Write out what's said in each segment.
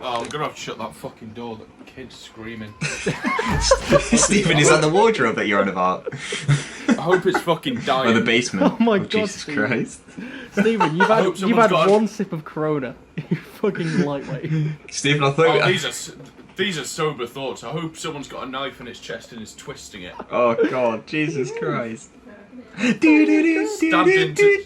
Oh, I'm gonna have to shut that fucking door. The kid's screaming. Stephen, is that the wardrobe that you're on about? I hope it's fucking dying. Or the basement? Oh my God, Jesus Stephen. Christ. Stephen, you've hope had someone's got one sip of Corona. You fucking lightweight. Stephen, I thought... Oh, these are sober thoughts. I hope someone's got a knife in its chest and is twisting it. Oh, God. Jesus Christ. Stabbed into...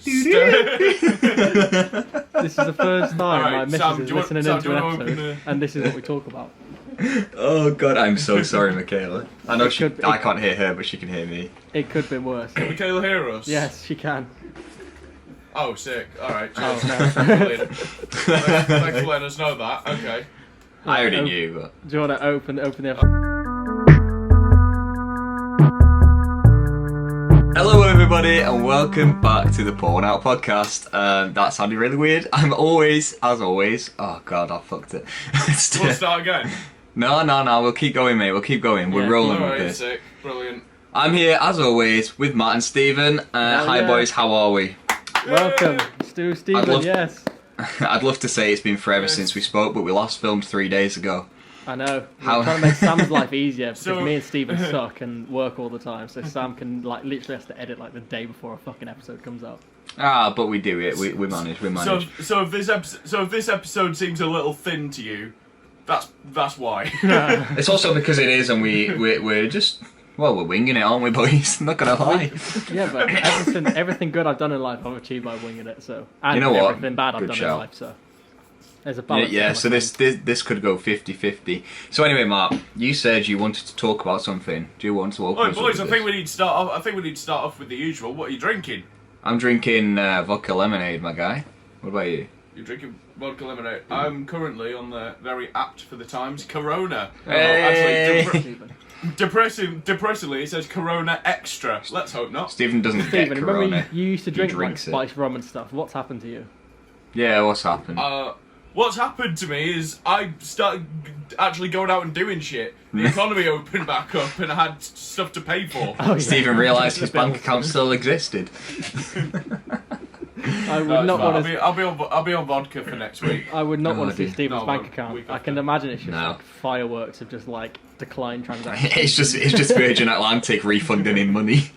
This is the first time my Alright, missus Sam, is do you want- listening Sam, into do you an want to episode, open and this is what we talk about. Oh, God. I'm so sorry, Michaela. I know It could- I can't hear her, but she can hear me. It could be worse. Can Michaela hear us? Yes, she can. Oh, sick. Alright. Oh, cheers. no. Brilliant. Thanks for letting us know that. Okay. I already knew, but... Do you want to open the episode? Hello everybody and welcome back to the Porn Out Podcast. That sounded really weird. I'm always, as always, oh god, I fucked it. We'll start again. No, we'll keep going, mate, we'll keep going. We're Yeah. rolling with Alright, this. sick. Brilliant. I'm here, as always, with Matt and Stephen. Hi yeah. boys, how are we? Welcome, Stephen, love- yes. I'd love to say it's been forever Yes. since we spoke, but we last filmed 3 days ago. I know. How- We're trying to make Sam's life easier because So- me and Stephen suck and work all the time, so Sam can literally has to edit the day before a fucking episode comes out. But we do it, we manage. So if this episode seems a little thin to you, that's why. It's also because it is, and we're just... Well, we're winging it, aren't we, boys? I'm not gonna lie. Yeah, but everything good I've done in life I've achieved by winging it. So and You know what? everything bad I've Good done shout. in life. So there's a balance. Yeah, so this could go 50-50. So anyway, Mark, you said you wanted to talk about something. Do you want to open Oi, us up boys, with I think this? we need to start off. I think we need to start off with the usual. What are you drinking? I'm drinking vodka lemonade, my guy. What about you? You're drinking vodka lemonade. I'm currently on the very apt for the times Corona. Hey! Actually, Stephen. depressingly, it says Corona Extra. Let's hope not. Stephen doesn't get Stephen, remember Corona. you used to drink drinks it. spiced rum and stuff. What's happened to you? Yeah, what's happened? What's happened to me is I started actually going out and doing shit. The economy opened back up and I had stuff to pay for. Oh, yeah. Stephen realised his The bills. bank account still existed. I would No, not it's want fine. to. I'll be on vodka for next week. I would not Oh, want to see dear. Stephen's No, bank week account. I after. can imagine it's just No. like fireworks of just declined transactions. it's just Virgin Atlantic refunding him money.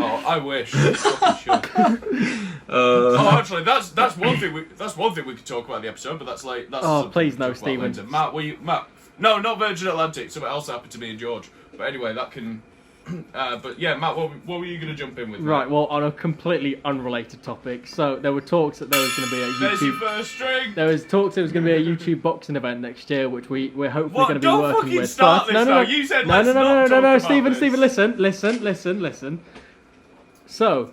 Oh, I wish. I fucking should. Oh, actually, that's one thing. We could talk about in the episode, but that's Oh, something please we no, can talk about Stephen. later. Matt? No, not Virgin Atlantic. Something else happened to me and George. But anyway, that can. But yeah, Matt, what were you going to jump in with? Right, Matt? well, on a completely unrelated topic, so there were talks that there was going to be a There's your YouTube. first string. There was talks there was going to be a YouTube boxing event next year, which we're hopefully What? going to be Don't working fucking with. start But this no, now. You said let's not talk about Stephen, this. listen. So,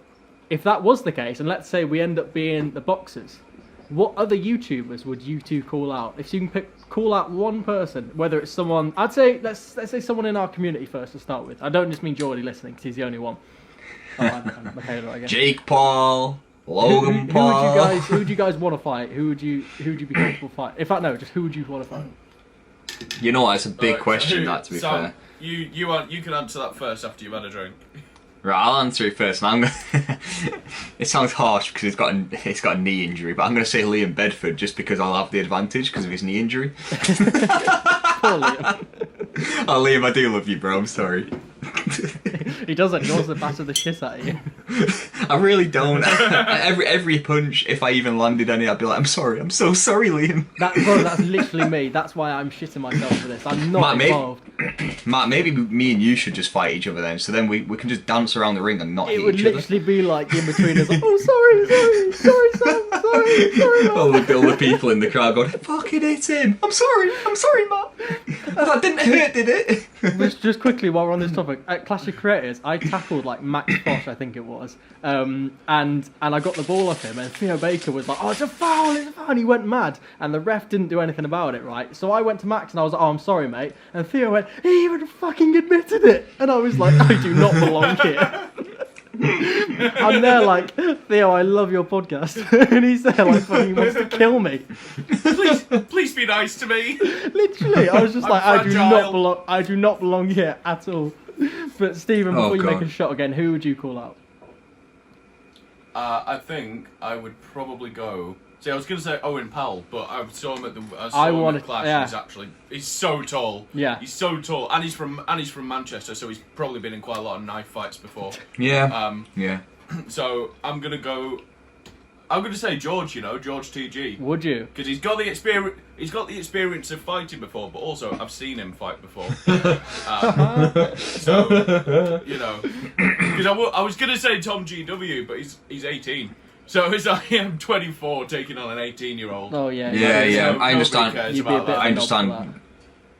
if that was the case, and let's say we end up being the boxers, what other YouTubers would you two call out? If you can call out one person, whether it's someone, I'd say let's say someone in our community first to start with. I don't just mean Geordie listening because he's the only one. Oh, I'm Michaela again. Jake Paul, Logan Who Paul. would you guys want to fight? Who would you be comfortable fighting? In fact, no, just who would you want to fight? You know what? It's a big Alright, question. so That, to be Sam, fair. You can answer that first after you've had a drink. Right, I'll answer it first. And I'm gonna. It sounds harsh because he's got a knee injury, but I'm gonna say Liam Bedford just because I'll have the advantage because of his knee injury. Poor Liam. Oh, Liam, I do love you, bro. I'm sorry. He doesn't. He wants to batter the shit out of you. I really don't. every punch, if I even landed any, I'd be like, I'm sorry. I'm so sorry, Liam. That's literally me. That's why I'm shitting myself for this. I'm not Matt, involved. Matt, maybe me and you should just fight each other then. So then we can just dance around the ring and not It hit would each other. literally be like in between us. Like, oh, sorry, Sam, sorry. All the people in the crowd going, fucking hit him. I'm sorry, Matt. That didn't hurt, did it? Just quickly while we're on this topic, at Clash of Creators, I tackled Max Fosh, I think it was, and I got the ball off him, and Theo Baker was like, "Oh, it's a foul!" And he went mad, and the ref didn't do anything about it, right? So I went to Max and I was like, "Oh, I'm sorry, mate," and Theo went, "He even fucking admitted it," and I was like, "I do not belong here." I'm there like, Theo, I love your podcast, and he's there like fucking wants to kill me. Please be nice to me. Literally, I was just I'm like, fragile. I do not belong here at all. But Stephen, Oh, before you make God. a shot again, who would you call out? I think I would probably go See, I was going to say Owen Powell, but I saw him at the Clash. Yeah. He's so tall. Yeah. He's so tall, and he's from Manchester, so he's probably been in quite a lot of knife fights before. Yeah. Yeah. So I'm gonna say George. George TG. Would you? Because he's got the experience. He's got the experience of fighting before, but also I've seen him fight before. So because I was gonna say Tom GW, but he's 18. So it's like I'm 24 taking on an 18-year-old. Oh yeah. Yeah. So I understand. cares You'd be a about bit that. I understand.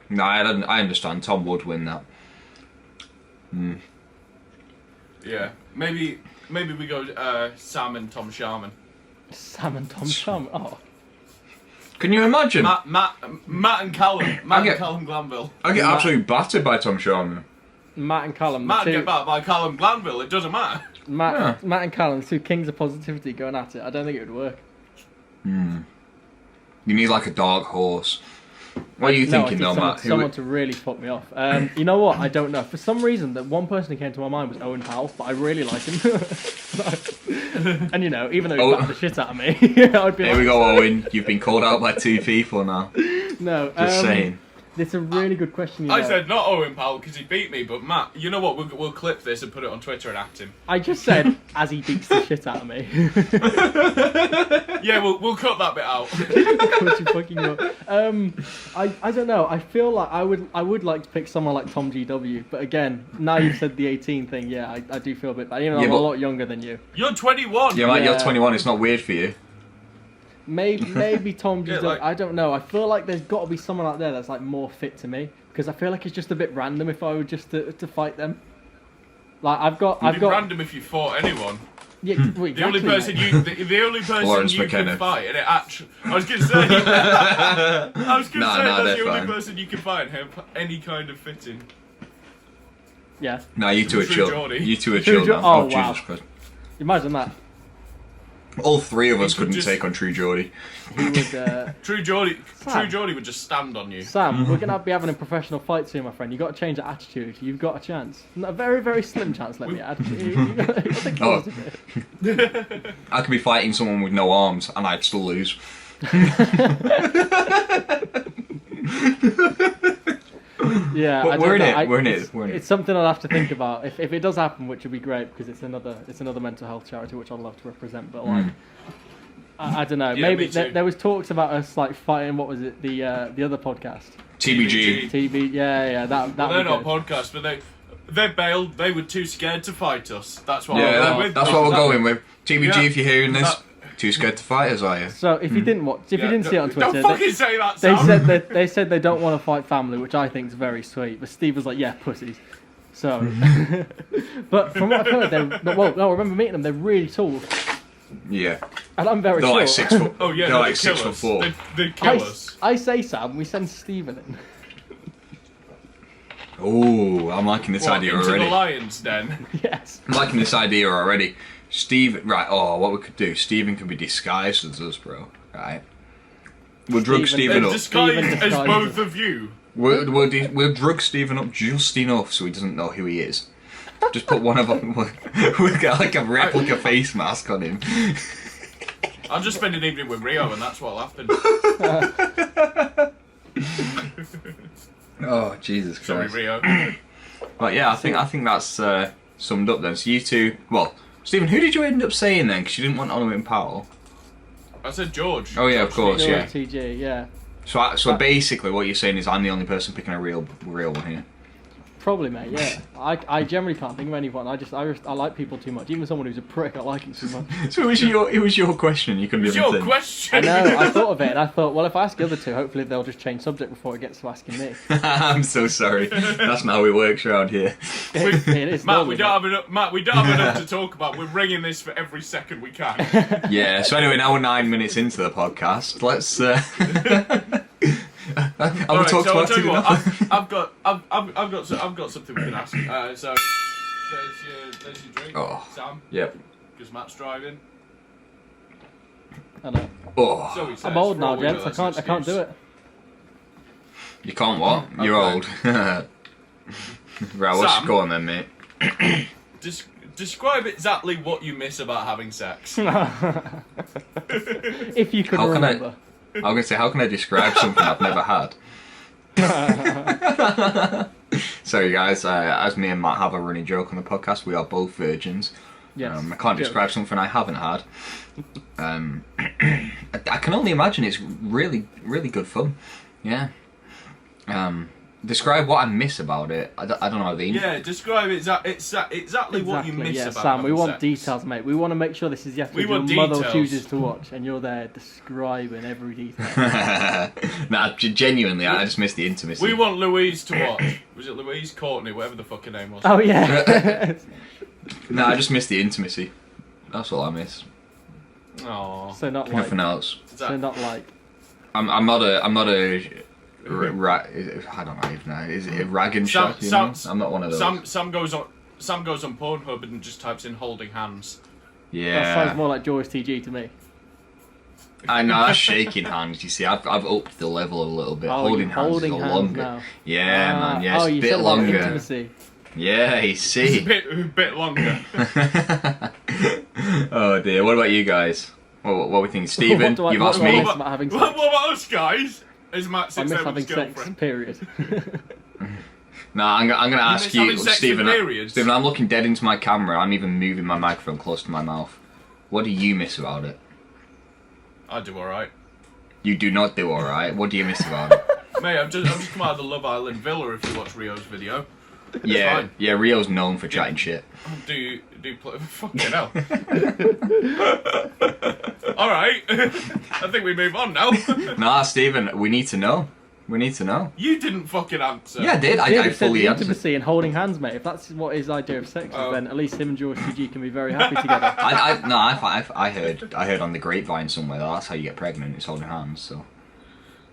No, I understand. Tom would win that. Yeah, maybe we go Sam and Tom Sharman. Sam and Tom Sharman. Oh. Can you imagine? Matt and Callum. And Callum Glanville. I get absolutely battered by Tom Sharman. Matt and Callum. Matt get battered by Callum Glanville. It doesn't matter. Matt and Callum, two kings of positivity going at it. I don't think it would work. You need like a dark horse. What are you thinking though, Matt? Someone to really fuck me off. You know what? I don't know. For some reason, that one person who came to my mind was Owen Powell, but I really like him. And even though he battered the shit out of me, I'd be Here we go, Owen. You've been called out by two people now. No, Just saying. It's a really good question. I said not Owen Powell because he beat me, but Matt, you know what? We'll clip this and put it on Twitter and at him. I just said as he beats the shit out of me. Yeah, we'll cut that bit out. What you fucking want. I don't know. I feel like I would like to pick someone like Tom GW, but again, now you've said the 18 thing, yeah, I do feel a bit bad. Even though I'm a lot younger than you. You're 21. Yeah, Matt, you're 21. It's not weird for you. Maybe Tom GW. Yeah, I don't know. I feel like there's got to be someone out there that's like more fit to me, because I feel like it's just a bit random if I were just to fight them. Like I've got random if you fought anyone. Yeah, well, exactly, the only person Lawrence you McKenna. can fight, and it actually, I was gonna say, that's the only fine. person you can fight and have any kind of fitting. Yeah. No, you two are chill. Geordie. You two are chill now. Oh, wow. Jesus Christ. Imagine that. All three of us could couldn't just- take on True Geordie. He would. True Geordie Sam. would just stand on you. Sam, we're gonna be having a professional fight soon, my friend. You got to change that attitude. You've got a chance. A very, very slim chance. Let me add. You got to think Oh. positive. I could be fighting someone with no arms and I'd still lose. Yeah, But I we're in don't know. it. We're in it. We're in It's it. something I'll have to think about if it does happen, which would be great because it's another mental health charity which I'd love to represent. But like, I don't know. Yeah, Maybe me too. there was talks about us like fighting. What was it? The other podcast. TBG. TV. Yeah. That. Well, they're would be not good. podcasts, but they bailed. They were too scared to fight us. That's what. Yeah, that's what we're going with. TBG, Yeah. if you're hearing this, too scared to fight us, are you? So if you didn't watch, if you didn't see it on Twitter, Don't fucking say that. they Sam. said they don't want to fight family, which I think is very sweet. But Steve was like, "Yeah, pussies." So, but from what I've heard, remember meeting them. They're really tall, Yeah. and I'm very They're short. like 6 foot. Oh yeah, they're they like 6 kill foot us. 4. They kill us. I say, Sam, we send Steven in. Oh, I'm liking this What, idea into already. the lion's den. Yes. I'm liking this idea already. What we could do, Stephen can be disguised as us, bro. Right? We'll drug Stephen up. Disguised as disguises both us. of you. We'll drug Stephen up just enough so he doesn't know who he is. Just put one of them. We'll get like a replica face mask on him. I'll just spend an evening with Rio, and that's what'll happen. Oh Jesus Sorry, Christ! Rio. But yeah, I think that's summed up then. So you two, well, Stephen, who did you end up saying then? Because you didn't want Owen Powell. I said George. Oh yeah, of course, You're yeah. a TG, yeah. So basically, what you're saying is I'm the only person picking a real one here. Probably, mate. Yeah. I generally can't think of anyone. I like people too much. Even someone who's a prick, I like him too much. So it was your question. You couldn't It was be your anything. I question. know. I thought of it, and I thought, well, if I ask the other two, hopefully they'll just change subject before it gets to asking me. I'm so sorry. That's not how it works around here. It is Matt, normally, we don't have enough. Matt, we don't have enough to talk about. We're ringing this for every second we can. Yeah. So anyway, now we're 9 minutes into the podcast. Let's. Have we Alright, talked so I'll about tell it you enough? what. I've got something we can ask. So there's your drink, Oh. Sam, Yep. because Matt's driving. I know. Oh. So he says, I'm old for all now, we know, gents. I that's an can't do it. You can't what? You're Okay. old. Right, what's Sam? go on then, mate? Describe exactly what you miss about having sex. If you could remember. I'm going to say, how can I describe something I've never had? Sorry guys, as me and Matt have a running joke on the podcast, we are both virgins. Yes. I can't describe something I haven't had. I can only imagine it's really, really good fun. Yeah. Describe what I miss about it. I don't know, Dean. Yeah, describe exactly what you miss about Sam, we having want sex. details, mate. We want to make sure this is the episode your want mother details. chooses to watch, and you're there describing every detail. Nah, genuinely, I just miss the intimacy. We want Louise to watch. Was it Louise? Courtney, whatever the fucking name was. Oh yeah. No, I just miss the intimacy. That's all I miss. Aww. So not like. Nothing else. So not like. I'm not a I don't know even know. Is it a ragging shot? You know? I'm not one of those. Sam goes on Pornhub and just types in holding hands. Yeah. That sounds more like George TG to me. I know, that's shaking hands. You see, I've upped the level a little bit. Oh, Holding you're hands holding is a hands longer. now. Yeah, man. Yeah, it's you a bit said about longer. intimacy. Yeah, you It's see. a bit longer. Oh dear. What about you guys? What we think, Stephen? What do I- You've what asked do I me. miss about having What sex? about us guys? Is Matt I sits miss there with having his sex. girlfriend? Period. No, I'm gonna ask miss you, having sex Stephen. with periods? Stephen, I'm looking dead into my camera. I'm even moving my microphone close to my mouth. What do you miss about it? I do alright. You do not do alright. What do you miss about it? Mate, I've just come out of the Love Island villa if you watch Rio's video. Yeah, fine. yeah. Rio's known for chatting shit. Fucking hell. Alright. I think we move on now. Nah, Stephen, we need to know. We need to know. You didn't fucking answer. Yeah, I did. I David said fully the answered. intimacy and holding hands, mate. If that's what his idea of sex is, Oh. then at least him and George TG can be very happy together. I heard on the grapevine somewhere that that's how you get pregnant. It's holding hands. So.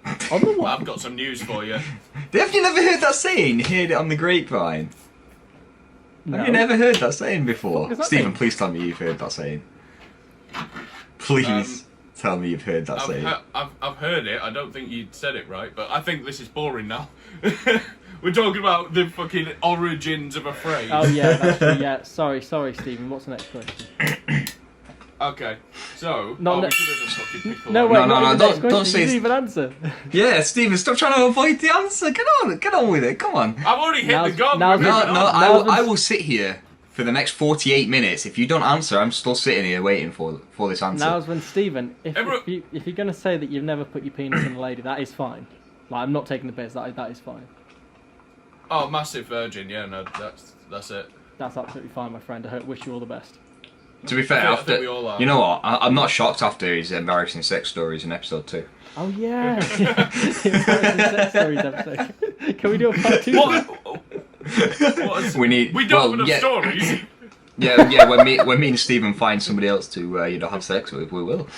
On the Well, what? I've got some news for you. Have you never heard that saying? Heard it on the grapevine. No. Have you never heard that saying before? What does that Stephen, mean? please tell me you've heard that saying. Please tell me you've heard that saying. I've heard it. I don't think you said it right, but I think this is boring now. We're talking about the fucking origins of a phrase. Oh yeah, that's true. Yeah, sorry, Stephen. What's the next question? Okay, so No, we no- should have done fucking pickle. No, wait, No, what no, was no, the don't- next question? don't say You didn't it's- even answer. Yeah, Stephen, stop trying to avoid the answer. Get on with it. Come on. I've already hit Now's- the gong. now's we're the- moving No, on. I will sit here for the next 48 minutes. If you don't answer, I'm still sitting here waiting for this answer. Now's when Stephen, if Everyone- you're going to say that you've never put your penis in a lady, that is fine. Like, I'm not taking the piss. That is fine. Oh, massive virgin. Yeah, no, that's it. That's absolutely fine, my friend. I wish you all the best. To be fair, I think we all are. you know what? I'm not shocked after his embarrassing sex stories in episode 2. Oh yeah, Embarrassing sex stories episode. Can we do a part 2? What is- We don't well, have enough yeah, stories. Yeah. When me and Stephen find somebody else to have sex with, we will.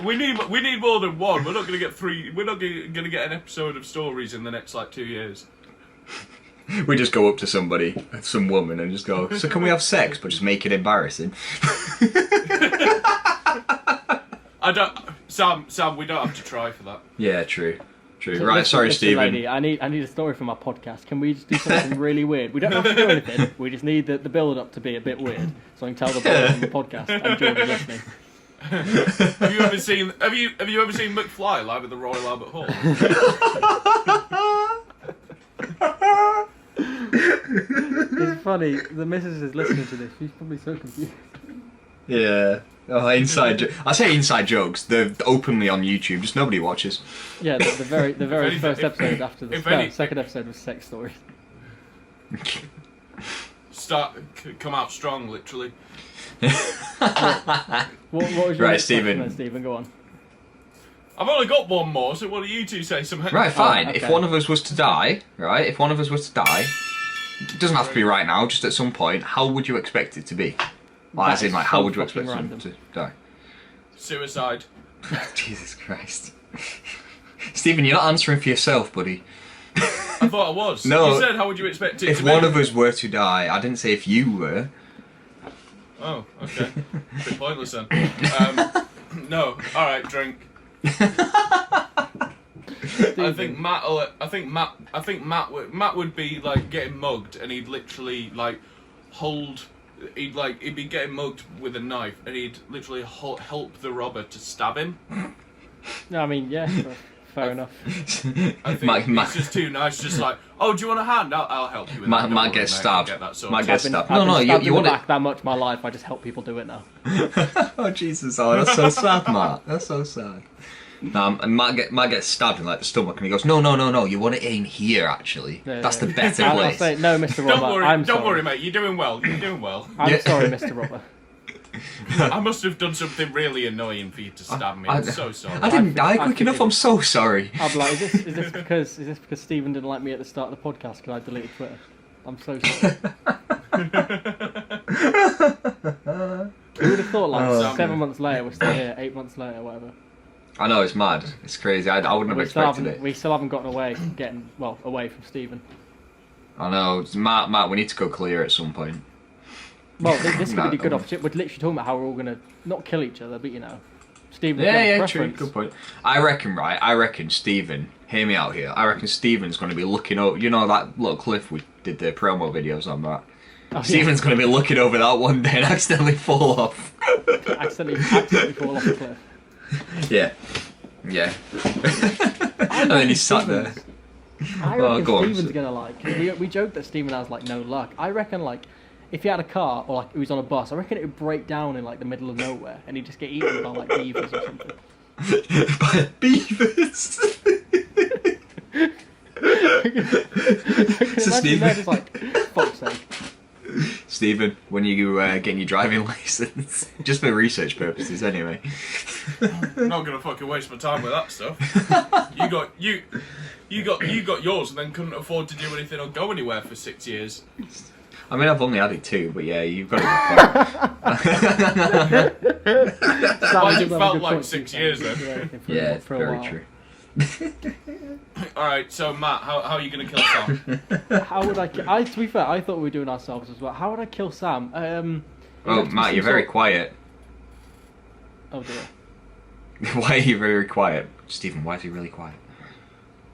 We need more than one. We're not gonna get 3. We're not gonna get an episode of stories in the next 2 years. We just go up to somebody, some woman, and just go, so can we have sex, but just make it embarrassing? Sam, we don't have to try for that. Yeah, true. Right, sorry, Listen, Stephen. lady, I need a story for my podcast. Can we just do something really weird? We don't have to do anything. We just need the build up to be a bit weird, so I can tell the boys on the podcast and George is listening. Have you ever seen McFly live at the Royal Albert Hall? It's funny. The missus is listening to this. She's probably so confused. Yeah. Oh, I say inside jokes. They're openly on YouTube. Just nobody watches. Yeah, the very anything- first if- episode after the if any- second episode was sex stories. Come out strong, literally. What was your Right, next Stephen. question then, Stephen? Go on. I've only got one more, so what do you two say? Something. Right, fine. okay. If one of us was to die, it doesn't have to be right now, just at some point, how would you expect it to be? Like, That as in, is like, how so would you fucking expect random. someone to die? Suicide. Jesus Christ. Stephen, you're not answering for yourself, buddy. I thought I was. No. You said how would you expect it If to be? one of us were to die, I didn't say if you were. Oh, okay. Bit pointless then. No. All right, drink. I think Matt would be like getting mugged, and he'd literally like hold. He'd be getting mugged with a knife, and he'd literally help the robber to stab him. No, I mean, yeah, fair enough. I think it's just too nice. Just like, oh, do you want a hand? I'll help you with that. Might get stabbed. Might get stabbed. I've been stabbed you in want the it? back that much in my life. I just help people do it now. Oh Jesus! Oh, that's so sad, Matt. That's so sad. And Matt gets stabbed in like the stomach, and he goes, "No, you want to aim here. Actually, that's the better I'll place." say, no, Mr. Robber. Don't worry, mate. You're doing well. I'm sorry, Mr. Robber. I must have done something really annoying for you to stab me. I'm so sorry. I didn't die quick enough. I'm so sorry. I'll be like, is this because Stephen didn't like me at the start of the podcast because I deleted Twitter? I'm so sorry. Who would have thought, like, 7 months later, we're still here, 8 months later, whatever. I know, it's mad. It's crazy. I wouldn't have expected it. We still haven't gotten away from Stephen. I know. Matt, we need to go clear at some point. Well, this could be a good opportunity. We're literally talking about how we're all going to not kill each other, but, you know, Stephen's true. Good point. I reckon Stephen, hear me out here. I reckon Stephen's going to be looking over, you know that little cliff we did the promo videos on, that? Oh, Stephen's going to be looking over that one day and accidentally fall off. accidentally fall off the cliff. Yeah. And then he sat there. I reckon Stephen's going to, like, we joked that Stephen has, like, no luck. I reckon, like, if he had a car or like he was on a bus, I reckon it would break down in like the middle of nowhere and he'd just get eaten by like beavers or something. By beavers? So Stephen, just like, fuck's sake. Stephen, when you getting your driving license, just for research purposes anyway. I'm not gonna fucking waste my time with that stuff. You got yours and then couldn't afford to do anything or go anywhere for 6 years. I mean, I've only had it 2, but yeah, you've got a good point. Well, it felt like 6 years then. Yeah, very true. Alright, so Matt, how are you going to kill Sam? How would to be fair, I thought we were doing ourselves as well. How would I kill Sam? Oh, Matt, you're very quiet. Oh dear. Why are you very quiet? Stephen, why is he really quiet?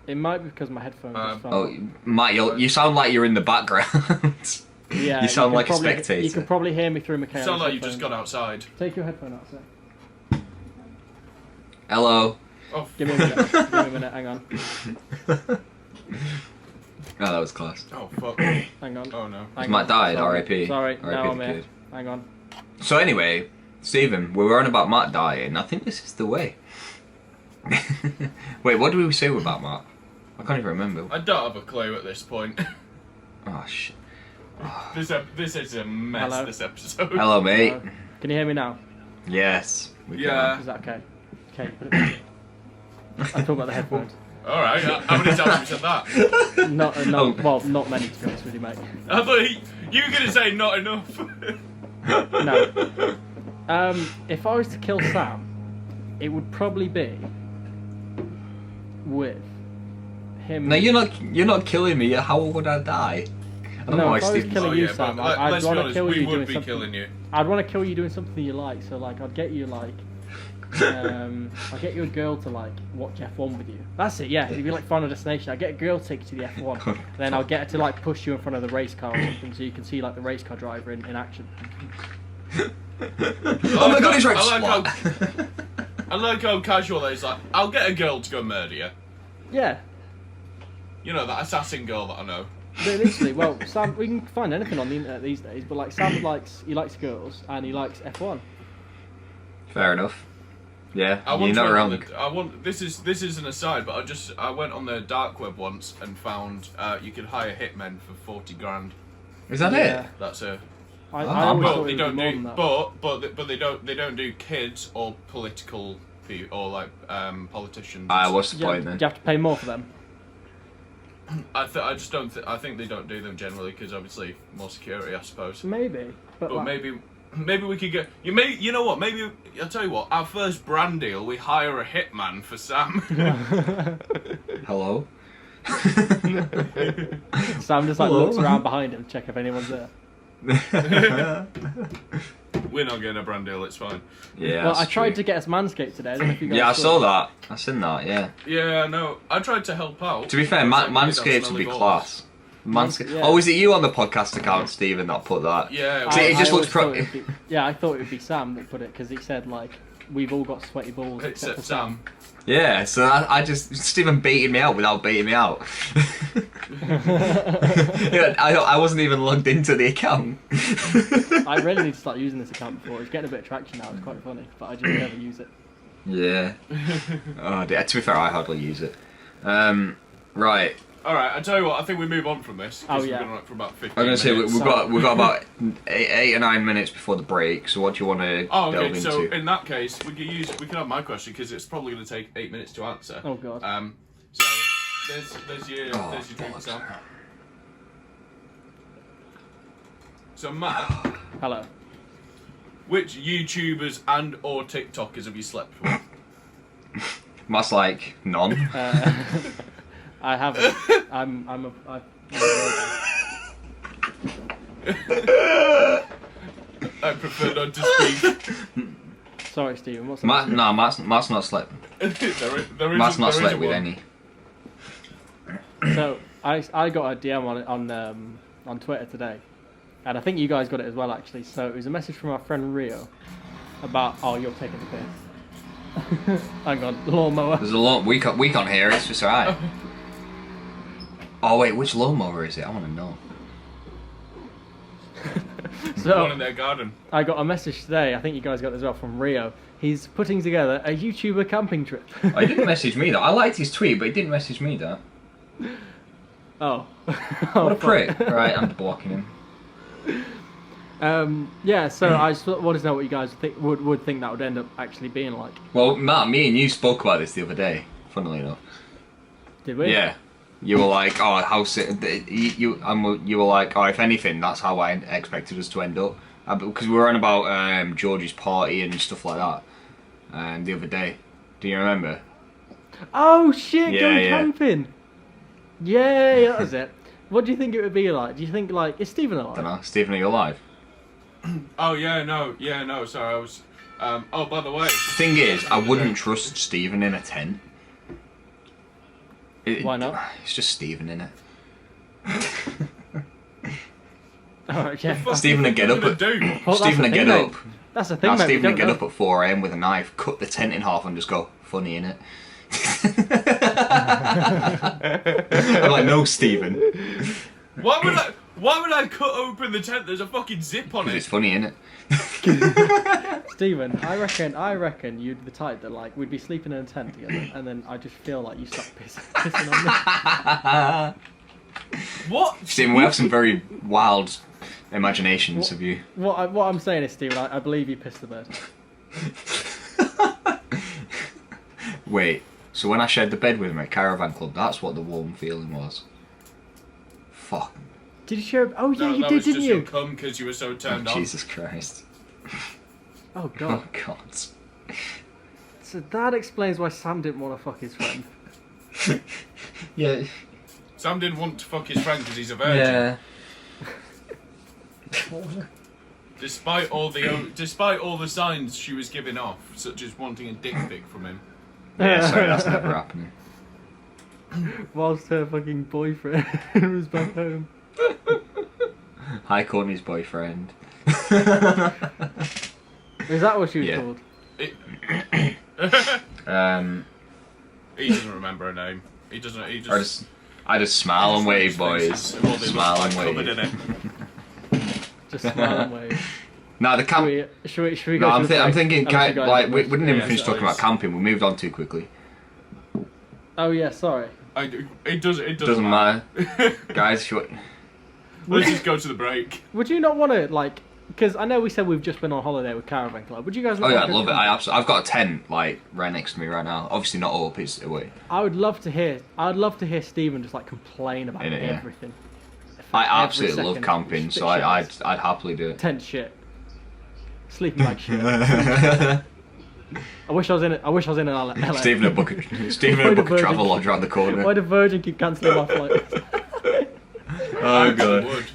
It might be because my headphones just fell. Oh, Matt, you sound like you're in the background. Yeah, you sound like probably, a spectator. You can probably hear me through Michaela's You sound like headphones. you've just gone outside. Take your headphone out, sir. Hello. Oh, give me a minute. Hang on. Oh, that was class. Oh, fuck. Hang on. Oh, no. Matt died, R.I.P. Sorry, R.I.P. now I'm here. Hang on. So anyway, Stephen, we were on about Matt dying. I think this is the way. Wait, what did we say about Matt? I can't even remember. I don't have a clue at this point. Oh, shit. This is a mess, Hello? this episode. Hello, mate. Can you hear me now? Yes. Yeah. Is that okay? Okay. I'm talking about the headphones. Alright, how many times have you said that? Well, not many to be honest with you, mate. I thought you were going to say not enough. No. If I was to kill Sam, it would probably be with him. No, you're not killing me. How would I die? I don't know why if I was Stephen. killing you, Sam, I'd want to kill you doing something. Killing you. I'd want to kill you doing something you like. So like, I'd get you like, I'd get you a girl to like watch F1 with you. That's it. Yeah, it'd be like Final Destination. I'd get a girl to take you to the F1. Then I'll get her to like push you in front of the race car or something, so you can see like the race car driver in action. Oh my god, he's right. I like how casual that is. Like, I'll get a girl to go murder you. Yeah. You know, that assassin girl that I know. Literally, well, Sam, we can find anything on the internet these days, but like Sam likes girls and he likes F1. Fair enough. Yeah, you're not wrong. This is an aside, but I went on the dark web once and found you could hire hitmen for 40 grand. Is that it? That's a. I always thought they it don't would be do, more than that. but they don't do kids or political people or like politicians. What's the point then? Do you have to pay more for them? I just don't. I think they don't do them generally because obviously more security, I suppose. Maybe, but like, maybe we could get you know what? Maybe I'll tell you what. Our first brand deal, we hire a hitman for Sam. Hello. Sam just like looks around behind him, check if anyone's there. We're not getting a brand deal. It's fine. Yeah. Well, I tried to get us Manscaped today. I don't know if you guys I saw that. I seen that. Yeah. Yeah, no. I tried to help out. To be fair, Manscaped would be class. Yeah. Oh, is it you on the podcast account, Stephen, that put that? Yeah. See, it just looks Yeah, I thought it would be Sam that put it because he said like we've all got sweaty balls except for Sam. Yeah, so I just Stephen baited me out without baiting me out. Yeah, I wasn't even logged into the account. I really need to start using this account before. It's getting a bit of traction now. It's quite funny, but I just never use it. Yeah. Oh, dear. To be fair, I hardly use it. Right. All right. I tell you what. I think we move on from this. Oh, We've yeah. been on it for about 15 I'm gonna say minutes. we've got about 8 or 9 minutes before the break. So what do you want to Oh, delve okay. into? So in that case, we can have my question because it's probably going to take 8 minutes to answer. Oh god. So there's your drink, Sam. So Matt, Hello. which YouTubers and or TikTokers have you slept with? That's like none. I haven't. I'm a I prefer not to speak. Sorry, Stephen. What's Matt's not slept. there Matt's not is slept a with one. any. So I got a DM on Twitter today, and I think you guys got it as well actually. So it was a message from our friend Rio about you're taking the piss. Hang on, lawnmower. There's a lot we can't hear. It's just alright. Oh wait, which lawnmower is it? I want to know. So One in their garden. I got a message today. I think you guys got it as well from Rio. He's putting together a YouTuber camping trip. Oh, he didn't message me though. I liked his tweet, but he didn't message me though. Oh. What a prick! Right, I'm blocking him. Yeah. So I just wanted to know what you guys would think that would end up actually being like. Well, Matt, me and you spoke about this the other day. Funnily enough. Did we? Yeah. You were like, oh, you were like, oh, if anything, that's how I expected us to end up. Because we were on about George's party and stuff like that the other day. Do you remember? Oh shit! Yeah, Going yeah. camping. Yeah, that was it. What do you think it would be like? Do you think like is Stephen alive? I don't know. Stephen, are you alive? Oh no. Sorry, I was. Oh, by the way. The thing is, I wouldn't trust Stephen in a tent. Why not? It's just Stephen in it. Oh yeah. Stephen would get up What at do? Well, Stephen would that's the get thing, up. mate. That's the thing, Now mate. we Stephen would don't get know. up at 4 AM with a knife, cut the tent in half, and just go funny in it. I'm like, no, Stephen. Why would I cut open the tent? There's a fucking zip on Because it. it's funny in it. Stephen, I reckon you'd be the type that like we'd be sleeping in a tent together, and then I just feel like you start pissing on me. What? Stephen, we have some very wild imaginations of you. What I'm saying is, Stephen, I believe you pissed the bed. Wait, so when I shared the bed with him at Caravan Club, that's what the warm feeling was. Fuck. Did you share? Oh yeah, No, you that did, was didn't just you? your cum because you were so turned on. Jesus Christ. Oh god. Oh God. So that explains why Sam didn't want to fuck his friend. Yeah. Sam didn't want to fuck his friend because he's a virgin. Yeah. Despite all the signs she was giving off, such as wanting a dick pic from him. Yeah, sorry, that's never happening. Whilst her fucking boyfriend was back home. Hi, Courtney's boyfriend. Is that what she was Yeah. called? He doesn't remember her name. He doesn't. I just smile and wave, boys. Faces of all they look Smile like and covered wave. in it. Just smile and wave. No, the camp. Should we go No, to the break? I'm thinking, Unless you guys like, have we wishes. didn't even Yeah, finish talking about camping. We moved on too quickly. Oh yeah, sorry. It doesn't Doesn't matter, guys. Let's just go to the break. Would you not want to like? Because I know we said we've just been on holiday with Caravan Club. Would you guys? Oh not yeah, want I to love it. come- I've got a tent like right next to me right now. Obviously not up. It's away. I would love to hear. I'd love to hear Stephen just like complain about Innit, yeah. everything. I Every absolutely love second. camping, Shit so I'd happily do it. tent shit. Sleeping like shit. I wish I was in it. I wish I was in an LA. Stephen a book a travel lodge around the corner. Why did Virgin keep cancelling my flights? Oh I god. would.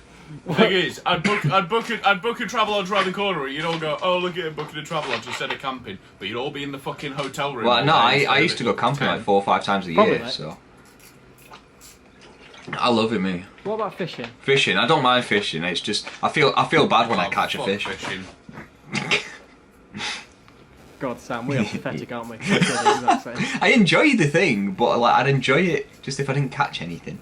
The thing is, I'd book a travel lodge around the corner. You'd all go, oh look at him booking a travel lodge instead of camping, but you'd all be in the fucking hotel room. Well, all no, day I instead used of to go camping like 4 or 5 times a Probably, year. mate. So I love it, me. What about fishing? Fishing, I don't mind fishing. It's just I feel bad when I catch a fuck fish. Fishing. God, Sam, we are pathetic, aren't we? That's the exact same. I enjoy the thing, but like I'd enjoy it just if I didn't catch anything.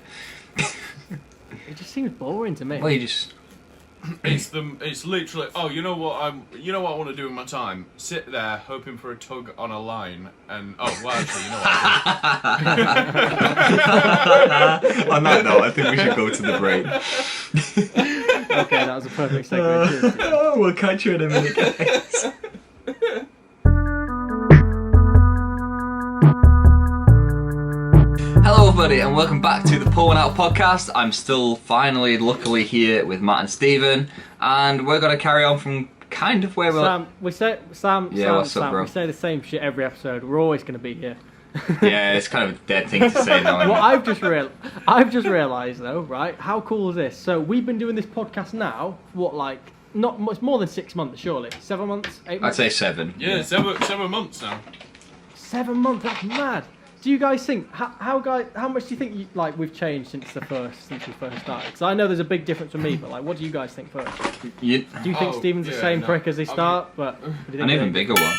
It just seems boring to me. Well, you just It's literally. Oh, you know what I want to do in my time? Sit there hoping for a tug on a line, and well, actually, you know what? on that note, I think we should go to the break. Okay, that was a perfect segue. Cheers. Oh, we'll catch you in a minute, guys. Hello everybody and welcome back to the Pulling Out podcast. I'm still finally luckily here with Matt and Stephen, and we're going to carry on from kind of where we're... Sam, we say Sam, what's up, bro? we say the same shit every episode. We're always going to be here. Yeah, it's kind of a dead thing to say now. Well, I've just realised though, right? How cool is this? So we've been doing this podcast now, not much more than 6 months, surely. 7 months, 8 I'd months. say 7. Yeah, 7 months now. 7 months. That's mad. Do you guys think how much do you think we've changed since we first started? Because I know there's a big difference for me, but what do you guys think first? Do you think Stephen's the same prick as they start, but an even bigger one?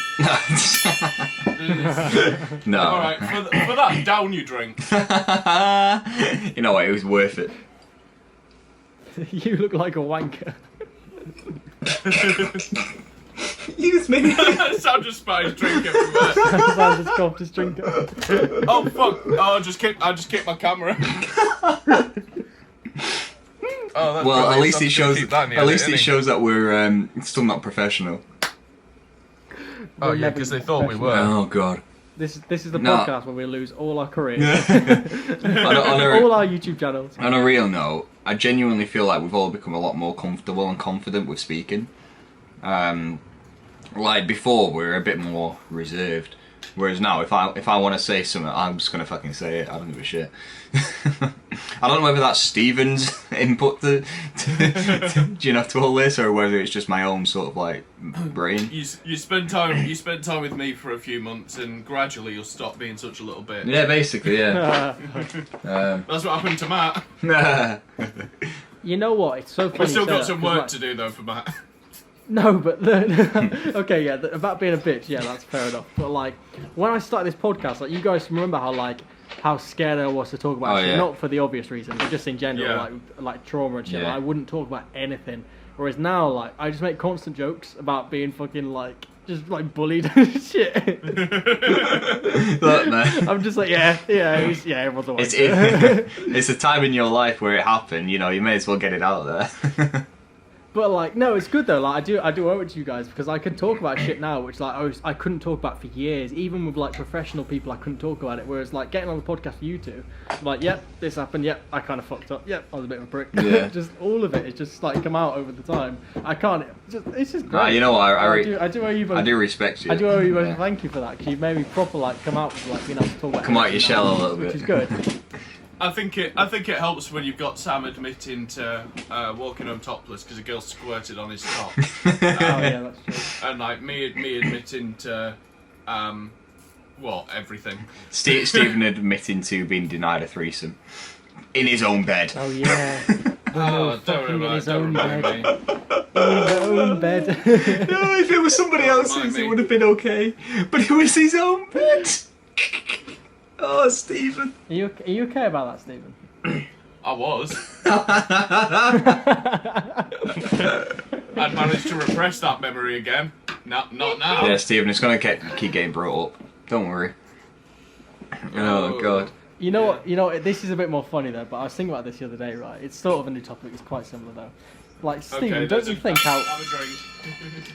No. All right, for that down you drink. You know what? It was worth it. You look like a wanker. Use me. Sam just spat his drink everywhere. Sam just coughed his drink up. Oh fuck! Oh, I just kicked my camera. Oh, that's Well, brilliant. at least I'm it just gonna shows. keep that in the At least edit, it innit? shows that we're still not professional. Oh yeah, because they thought we were. Oh god. This is the No. podcast where we lose all our careers, on all our YouTube channels. a real note, I genuinely feel like we've all become a lot more comfortable and confident with speaking. Like before, we were a bit more reserved. Whereas now, if I want to say something, I'm just gonna fucking say it. I don't give a shit. I don't know whether that's Stephen's input to all this, or whether it's just my own sort of brain. You spend time with me for a few months, and gradually you'll stop being such a little bitch. Yeah, basically, yeah. That's what happened to Matt. You know what? It's so funny. We've still you say got that, some 'cause, work to do though for Matt. No, but okay, yeah, about being a bitch, yeah, that's fair enough. But when I started this podcast, you guys remember how scared I was to talk about shit, yeah. not for the obvious reason, but just in general, Yeah. like trauma and shit. Yeah. I wouldn't talk about anything. Whereas now, I just make constant jokes about being fucking just bullied and shit. Look, man. I'm just everyone's a wanker. It's a time in your life where it happened. You may as well get it out there. But no, it's good though. I do owe it to you guys because I can talk about shit now, which I couldn't talk about for years. Even with professional people, I couldn't talk about it. Whereas getting on the podcast for you two, yep, this happened. Yep, I kind of fucked up. Yep, I was a bit of a prick. Yeah. Just all of it. It's just come out over the time. I can't. It's just great. You know what? I do owe you both. I do respect you. I do owe you both. Yeah. Thank you for that because you've made me proper come out with being able to talk about. Come out your shell a little bit, which is good. I think it helps when you've got Sam admitting to walking home topless because a girl squirted on his top. Oh yeah, that's true. And me admitting to everything. Stephen admitting to being denied a threesome in his own bed. Oh yeah. Oh, don't in worry his about own it. bed. In his own bed. No, if it was somebody else's, it would have been okay. But it was his own bed. Oh, Stephen. Are you okay about that, Stephen? I was. I'd managed to repress that memory again. Not now. Yeah, Stephen, it's going to keep getting brought up. Don't worry. Oh, God. You know what? This is a bit more funny though. But I was thinking about this the other day. Right? It's sort of a new topic. It's quite similar though. Stephen, Okay, don't you think how? Have a drink.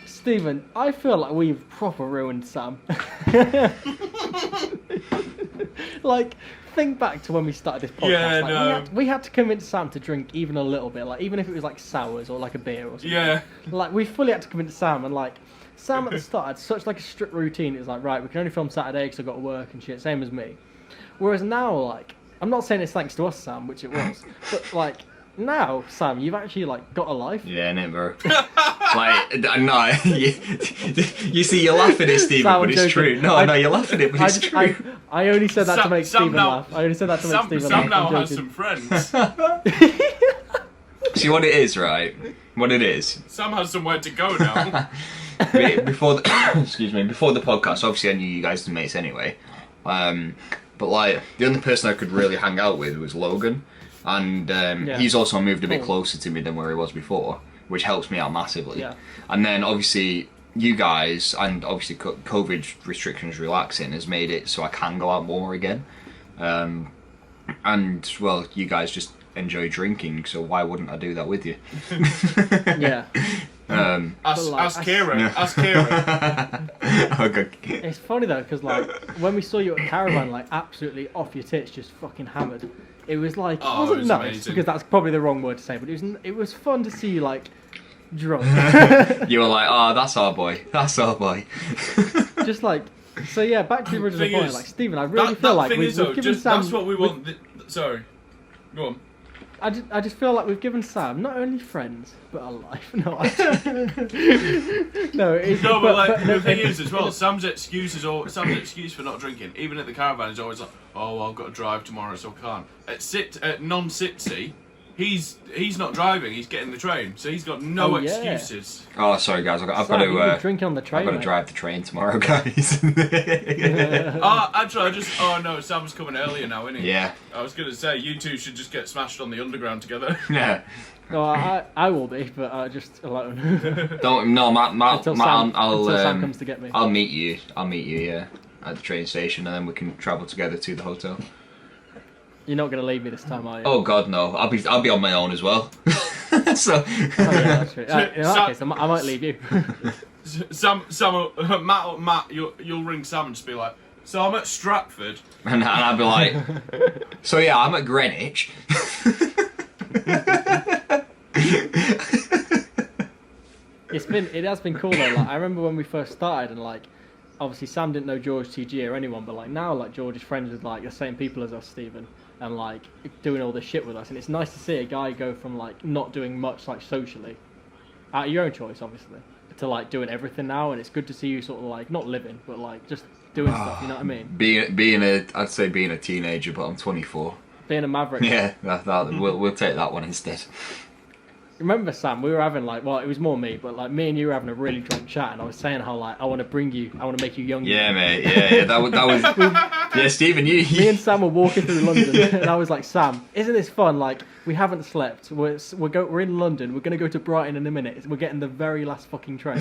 Stephen, I feel like we've proper ruined Sam. Think back to when we started this podcast. Yeah, no. we had to convince Sam to drink even a little bit, even if it was sours or a beer or something. Yeah. We fully had to convince Sam, and Sam at the start had such a strict routine. It was right, we can only film Saturday because I've got to work and shit. Same as me. Whereas now, I'm not saying it's thanks to us, Sam, which it was, but now, Sam, you've actually like got a life. Yeah, innit, bro? No, you see, you're laughing at Stephen, Sam, but I'm it's joking. true. No, you're laughing at it, but it's true. I only said that to Sam- make Sam Stephen now- laugh. I only said that to make Stephen laugh. Sam now I'm has joking. some friends. See what it is, right? What it is. Sam has somewhere to go now. Before the, excuse me, before the podcast, obviously I knew you guys as mates anyway. But like the only person I could really hang out with was Logan, and he's also moved a bit closer to me than where he was before, which helps me out massively. Yeah. And then obviously you guys, and obviously COVID restrictions relaxing has made it so I can go out more again. And well, you guys just enjoy drinking, so why wouldn't I do that with you? Yeah. Ask Kira. Ask Kira. Oh, God. It's funny though, because like when we saw you at Caravan, like absolutely off your tits, just fucking hammered. It was like, Oh, it wasn't it was nice amazing. because that's probably the wrong word to say, but it was fun to see you like drunk. You were like, oh, that's our boy. That's our boy. Just like, so yeah, back to the original Thing point. is, Like Stephen, I really that feel like thing we've is though, given just Sam. that's what we want. Sorry, go on. I just feel like we've given Sam not only friends but a life. No, no, it's, No, but like no, the thing is as well, Sam's excuse for not drinking, even at the Caravan, is always like, oh, well, I've got to drive tomorrow, so I can't. At non-Sitsy, he's not driving, he's getting the train, so he's got no excuses. Oh, sorry, guys. I've got Sam, you've been to. drinking on the train. I've got to mate. drive the train tomorrow, guys. Actually, oh no, Sam's coming earlier now, isn't he? Yeah. I was gonna say you two should just get smashed on the underground together. Yeah. No, I will be, but just alone. Don't. No, Matt. Until Sam I'll comes to get me. I'll meet you. Yeah, at the train station, and then we can travel together to the hotel. You're not going to leave me this time, are you? Oh God, no! I'll be on my own as well. So. Oh, yeah, that's true. In that case, I might leave you. Matt, you'll ring Sam and just be like, so I'm at Stratford. And I'll be like, so yeah, I'm at Greenwich. It has been cool though. Like I remember when we first started, and like obviously Sam didn't know George TG or anyone, but like now like George is friends with like the same people as us, Stephen, and like doing all this shit with us, and it's nice to see a guy go from like not doing much like socially, at your own choice obviously, to like doing everything now, and it's good to see you sort of like not living, but like just doing stuff. You know what I mean? I'd say being a teenager, but I'm 24. Being a maverick. Yeah, we'll take that one instead. Remember, Sam, we were having like, well, it was more me, but like me and you were having a really drunk chat, and I was saying how like I want to make you younger. Yeah, mate. Yeah. That was. Yeah, Stephen, Me and Sam were walking through London, and I was like, Sam, isn't this fun? Like we haven't slept. We're in London. We're gonna go to Brighton in a minute. We're getting the very last fucking train.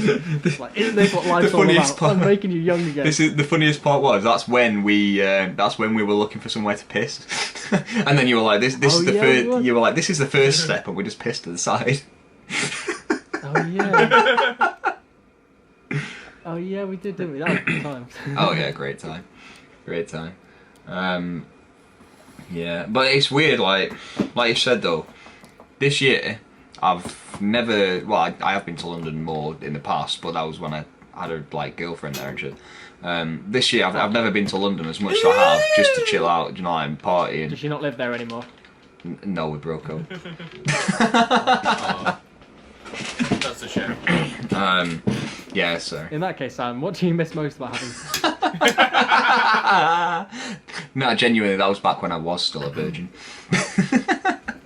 Like, isn't this what life's all about? I'm making you young again. This is the funniest part. That's when we were looking for somewhere to piss, and then you were like, this is the first. You were like, this is the first step, and we just pissed to the side. Oh yeah. Oh yeah, we did, didn't we? That was good times. Oh yeah, great time. Yeah, but it's weird. Like you said though, this year I've never. Well, I have been to London more in the past, but that was when I had a girlfriend there and shit. This year I've never been to London as much as I have just to chill out, you know, and party. Does she not live there anymore? No, we broke up. Oh, that's a shame. Yeah, so. In that case, Sam, what do you miss most about having? No, genuinely, that was back when I was still a virgin.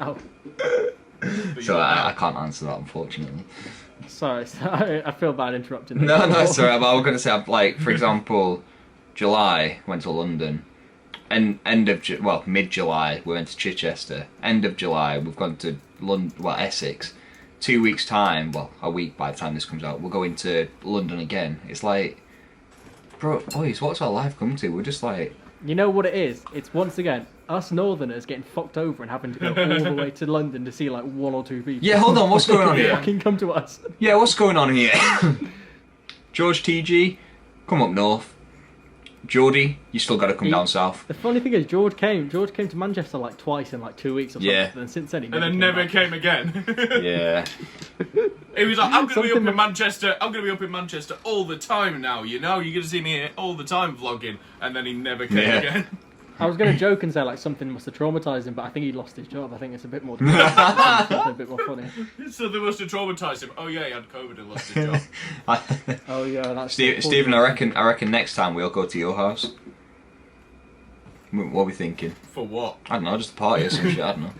Oh, So I can't answer that, unfortunately. sorry, I feel bad interrupting. No, it's alright. But I was going to say, for example, July went to London. And mid-July we went to Chichester. End of July we've gone to London, Essex. 2 weeks time, a week by the time this comes out, we're going to London again. It's like, boys, what's our life come to? We're just like... You know what it is? It's once again us Northerners getting fucked over and having to go all the way to London to see like one or two people. Yeah, hold on, what's going on here? Fucking come to us. Yeah, what's going on here? George TG, come up north. Geordie, you still got to come down south. The funny thing is, George came to Manchester like twice in like 2 weeks or something. Yeah. And since then, he Never came again. Yeah. He was like, I'm going to be up in Manchester. I'm going to be up in Manchester all the time now. You know, you're going to see me here all the time vlogging. And then he never came again. I was going to joke and say like something must have traumatized him, but I think he lost his job. I think it's a bit more a bit more funny. So they must have traumatised him. Oh yeah, he had COVID and lost his job. Oh yeah, that's Stephen, I reckon next time we'll go to your house. What are we thinking? For what? I don't know, just a party or some shit. I don't know.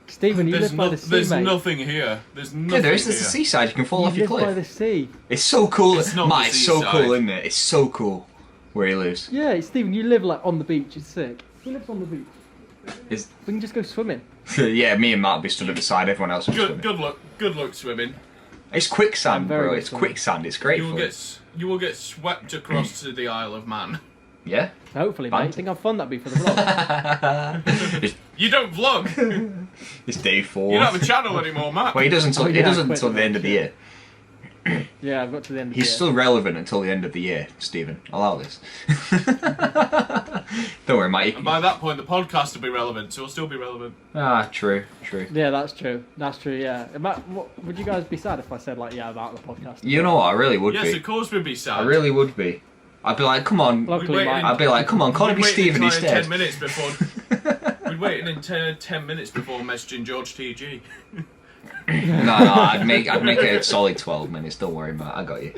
Stephen, you live by the sea, There's mate. nothing here. There's nothing Yeah, there is. here. There's the seaside. You can fall off your You live by cliff. the sea. It's so cool. It's not Matt, the it's so seaside. cool, isn't it? It's so cool where he lives. Yeah, Stephen, you live like on the beach. It's sick. He lives on the beach. It's, We can just go swimming. yeah, me and Matt will be stood at the side. Everyone else will be swimming. Good luck swimming. It's quicksand, Very bro. good It's swimming. quicksand. It's great You will fun. you will get swept across to the Isle of Man. Yeah. Hopefully, Fine. mate. Think how fun that'd be for the vlog. You don't vlog. It's day 4. You don't have a channel anymore, Matt. Well, he doesn't. Oh, He yeah, doesn't I quit until the that end of the shit. year. Yeah, I've got to the end of the He's year. still relevant until the end of the year, Stephen. Allow this. Don't worry, Mike. And by that point, the podcast will be relevant, so it'll still be relevant. Ah, true. Yeah, that's true. That's true. Yeah. Would you guys be sad if I said like, yeah, about the podcast? You know what? I really would Yes, be. of course we'd be sad. I really would be. I'd be like, come on. Luckily, wait, mine. I'd be like, come on, can't it be We'd wait Stephen an entire instead? 10 minutes before. We'd wait an entire 10 minutes before messaging George TG. No, I'd make it a solid 12 minutes. Don't worry, Matt. I got you.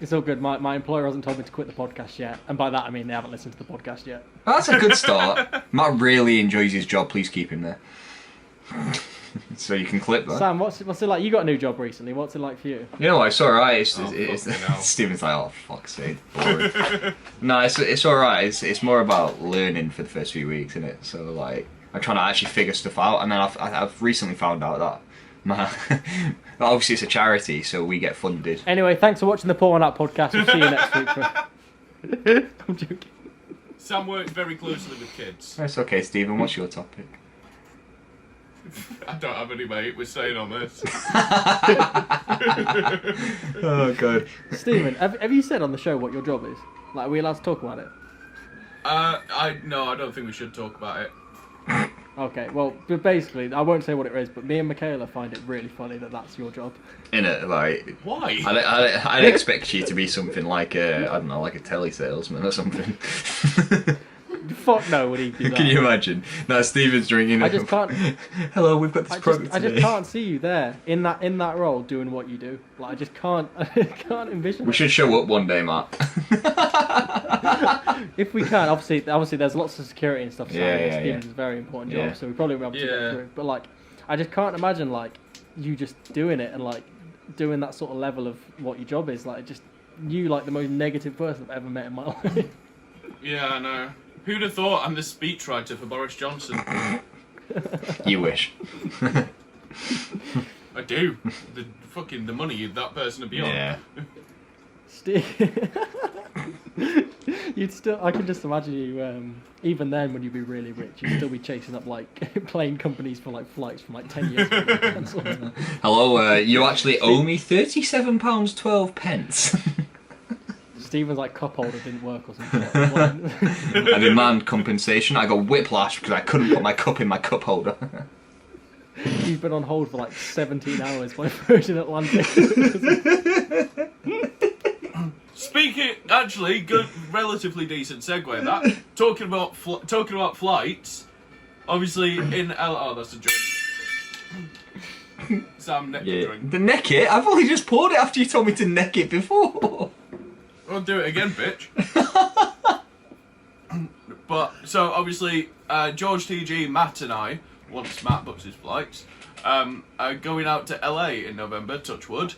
It's all good. My employer hasn't told me to quit the podcast yet, and by that I mean they haven't listened to the podcast yet. Well, that's a good start. Matt really enjoys his job. Please keep him there. So you can clip that. Sam, what's it like? You got a new job recently. What's it like for you? You know what? It's alright. fucking hell. Stephen's like, oh fuck's sake, boring. No, it's alright. It's more about learning for the first few weeks, isn't it? So like, I'm trying to actually figure stuff out, and then I've recently found out that obviously it's a charity, so we get funded. Anyway, thanks for watching the Pour One Out podcast. We'll see you next week. I'm joking. Sam works very closely with kids. It's okay, Stephen. What's your topic? I don't have any, mate. We're staying on this. Oh god. Stephen, have you said on the show what your job is? Like, are we allowed to talk about it? No, I don't think we should talk about it. Okay, well, but basically, I won't say what it is, but me and Michaela find it really funny that that's your job. In it, like, Why? I'd expect you to be something like I don't know, like a telesalesman or something. Fuck no, would he do that? Can you imagine? No, Stephen's drinking. I just can't. Hello, we've got this product I today. just can't see you there in that role doing what you do. Like, I just can't. I can't envision. We it. should show up one day, Matt. If we can, obviously, there's lots of security and stuff. So Yeah, Stephen's yeah. a very important Yeah. job, so we probably won't be able to Yeah. get through. But like, I just can't imagine like you just doing it and like doing that sort of level of what your job is. Like, just you like the most negative person I've ever met in my life. Yeah, I know. Who'd have thought I'm the speechwriter for Boris Johnson? You wish. I do. The money that person would be on. Yeah. You'd still. I can just imagine you. Even then, when you'd be really rich, you'd still be chasing up like plane companies for like flights from like 10 years ago. Hello, you actually owe me £37.12. Stephen's like cup holder didn't work or something. Like, I demand compensation. I got whiplash because I couldn't put my cup in my cup holder. You've been on hold for like 17 hours by Virgin Atlantic. Speaking, actually, good, relatively decent segue. That talking about flights. Obviously, in oh, that's a joke. Sam neck Yeah. drink. The neck it? I've only just poured it after you told me to neck it before. I'll do it again, bitch. But so obviously, George TG, Matt, and I, once Matt books his flights, are going out to LA in November. Touch wood.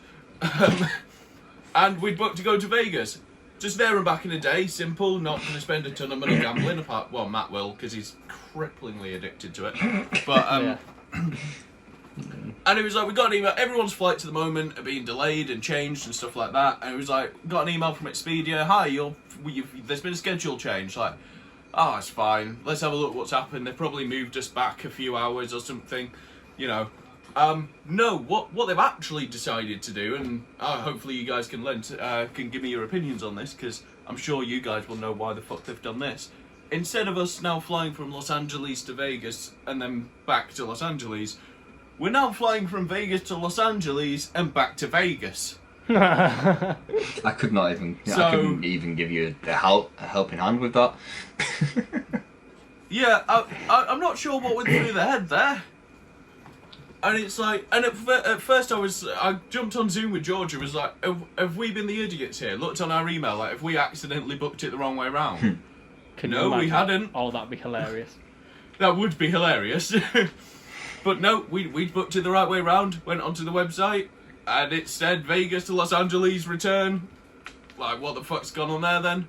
And we'd booked to go to Vegas. Just there and back in a day, simple, not going to spend a ton of money gambling, apart, well, Matt will, because he's cripplingly addicted to it. But, Yeah. And it was like, we got an email, everyone's flights at the moment are being delayed and changed and stuff like that, and it was like, got an email from Expedia, hi, there's been a schedule change, like, oh, it's fine, let's have a look what's happened, they've probably moved us back a few hours or something, you know. No, what they've actually decided to do, and hopefully you guys can give me your opinions on this, because I'm sure you guys will know why the fuck they've done this. Instead of us now flying from Los Angeles to Vegas and then back to Los Angeles, we're now flying from Vegas to Los Angeles and back to Vegas. I could not even. I So- couldn't even give you a helping hand with that. Yeah, I'm not sure what went through their head there. And it's like, and at first I jumped on Zoom with George and was like, have we been the idiots here? Looked on our email, like, have we accidentally booked it the wrong way round? No, we hadn't. Oh, that'd be hilarious. That would be hilarious. But no, we'd booked it the right way round, went onto the website, and it said Vegas to Los Angeles return. Like, what the fuck's gone on there then?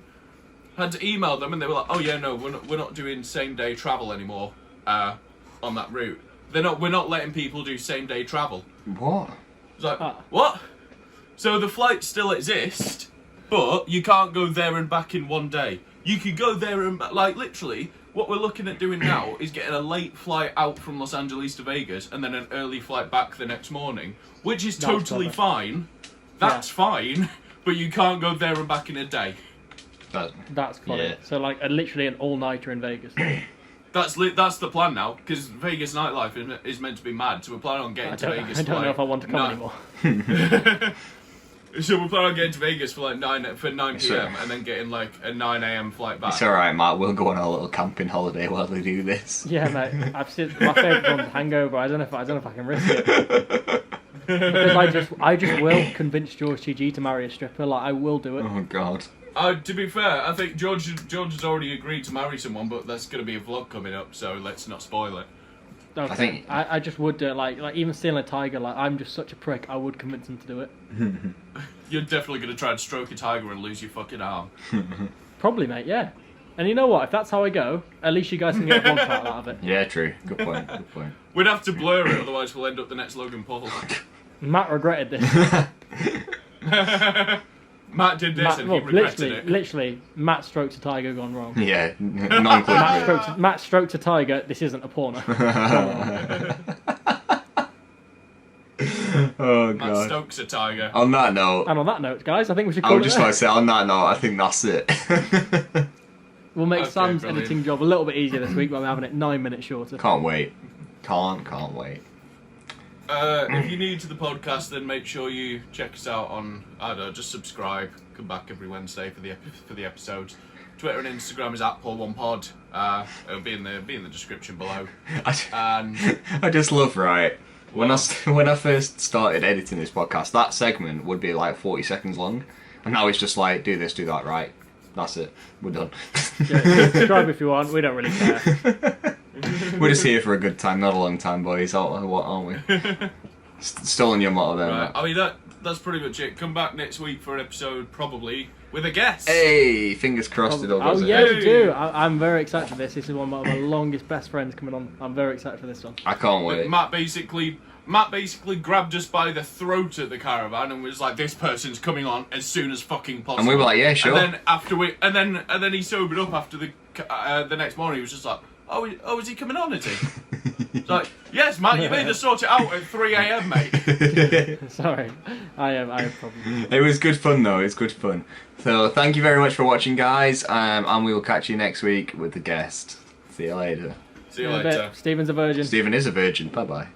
Had to email them and they were like, oh yeah, no, we're not doing same day travel anymore on that route. We're not letting people do same day travel. What? It's like, what? So the flights still exist, but you can't go there and back in one day. You could go there and back, like literally, what we're looking at doing now is getting a late flight out from Los Angeles to Vegas and then an early flight back the next morning, which is totally fine. That's fine, but you can't go there and back in a day. That's funny. Yeah. So like literally an all-nighter in Vegas. That's the plan now, because Vegas nightlife is meant to be mad, so we're planning on getting to Vegas. I don't know if I want to come anymore. So we're planning on getting to Vegas for like 9 p.m. and then getting like a 9 a.m. flight back. It's alright, Matt. We'll go on a little camping holiday while we do this. Yeah, mate. I've seen my favourite one's Hangover. I don't know if I can risk it. Because I just will convince George TG to marry a stripper. Like I will do it. Oh God. To be fair, I think George has already agreed to marry someone, but there's going to be a vlog coming up, so let's not spoil it. Okay. I think I just would do it. Like even stealing a tiger. Like I'm just such a prick. I would convince him to do it. You're definitely going to try and stroke a tiger and lose your fucking arm. Probably, mate. Yeah. And you know what? If that's how I go, at least you guys can get a vlog part out of it. Yeah, true. Good point. Good point. We'd have to blur it, otherwise we'll end up the next Logan Paul. Matt regretted this. Matt did this and he regretted it. Literally, Matt strokes a tiger gone wrong. Yeah, non-clickbait. Matt strokes a tiger. This isn't a porno. Oh Matt God. Stokes a tiger. On that note, And on that note, guys, I think we should I call would it just there. like to say, on that note, I think that's it. We'll make Okay, Sam's brilliant. editing job a little bit easier this week by having it 9 minutes shorter. Can't wait. Can't wait. If you're new to the podcast, then make sure you check us out on, I don't know, just subscribe. Come back every Wednesday for the episodes. Twitter and Instagram is @Paul1Pod. It'll be in the description below. And I just love, right, when I first started editing this podcast, that segment would be like 40 seconds long, and now it's just like, do this, do that, right? That's it. We're done. Yeah, subscribe if you want. We don't really care. We're just here for a good time, not a long time, boys. Aren't we? Stolen your motto there, right, Matt. I mean that's pretty much it. Come back next week for an episode, probably with a guest. Hey, fingers crossed it all Oh goes yeah, ahead. we do. I'm very excited for this. This is one of my longest best friends coming on. I'm very excited for this one. I can't wait. Matt basically grabbed us by the throat at the caravan and was like, "This person's coming on as soon as fucking possible." And we were like, yeah, sure. And then and then he sobered up after the next morning. He was just like, "Oh, is he coming on? Is he?" It's like, "Yes, Matt. You made us sort it out at 3 a.m, mate." Sorry, I have problems. It was good fun though, it's good fun. So thank you very much for watching, guys, and we will catch you next week with the guest. See you later. See you In a bit. later. Stephen's a virgin. Stephen is a virgin. Bye bye.